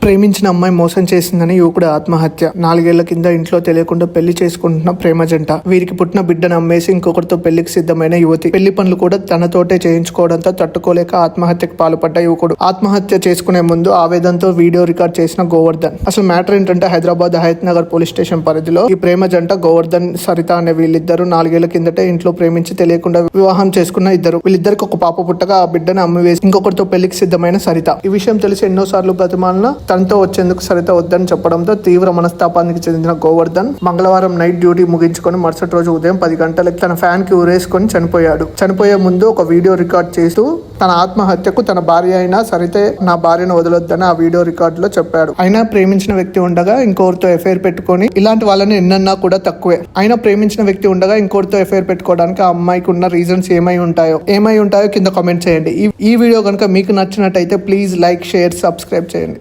ప్రేమించిన అమ్మాయి మోసం చేసిందని యువకుడు ఆత్మహత్య. 4 ఏళ్ల కింద ఇంట్లో తెలియకుండా పెళ్లి చేసుకుంటున్న ప్రేమ జంట. వీరికి పుట్టిన బిడ్డను అమ్మేసి ఇంకొకరితో పెళ్లికి సిద్ధమైన యువతి. పెళ్లి పనులు కూడా తనతోటే చేయించుకోవడంతో తట్టుకోలేక ఆత్మహత్యకు పాల్పడ్డ యువకుడు. ఆత్మహత్య చేసుకునే ముందు ఆవేదనతో వీడియో రికార్డ్ చేసిన గోవర్ధన్. అసలు మ్యాటర్ ఏంటంటే హైదరాబాద్ హయత్ నగర్ పోలీస్ స్టేషన్ పరిధిలో ఈ ప్రేమ జంట గోవర్ధన్, సరిత అనే వీళ్ళిద్దరు 4 ఏళ్ల కిందటే ఇంట్లో ప్రేమించి తెలియకుండా వివాహం చేసుకున్న ఇద్దరు. వీళ్ళిద్దరికి ఒక పాప పుట్టగా ఆ బిడ్డను అమ్మివేసి ఇంకొకరితో పెళ్లికి సిద్ధమైన సరిత. ఈ విషయం తెలిసి ఎన్నోసార్లు బ్రతిమాలిన తనతో వచ్చేందుకు సరిత వద్దని చెప్పడంతో తీవ్ర మనస్తాపానికి చెందిన గోవర్ధన్ మంగళవారం నైట్ డ్యూటీ ముగించుకొని మరుసటి రోజు ఉదయం 10 గంటలకి తన ఫ్యాన్ కి ఊరేసుకొని చనిపోయాడు. చనిపోయే ముందు ఒక వీడియో రికార్డ్ చేస్తూ తన ఆత్మహత్యకు తన భార్య అయినా సరితే నా భార్యను వదలొద్దని ఆ వీడియో రికార్డ్ లో చెప్పాడు. అయినా ప్రేమించిన వ్యక్తి ఉండగా ఇంకొకరితో ఎఫైర్ పెట్టుకొని ఇలాంటి వాళ్ళని ఎన్నన్నా కూడా తక్కువే. అయినా ప్రేమించిన వ్యక్తి ఉండగా ఇంకొకరితో ఎఫైర్ పెట్టుకోవడానికి ఆ అమ్మాయికి ఉన్న రీజన్స్ ఏమై ఉంటాయో కింద కామెంట్ చేయండి. ఈ వీడియో కనుక మీకు నచ్చినట్టయితే ప్లీజ్ లైక్, షేర్, సబ్స్క్రైబ్ చేయండి.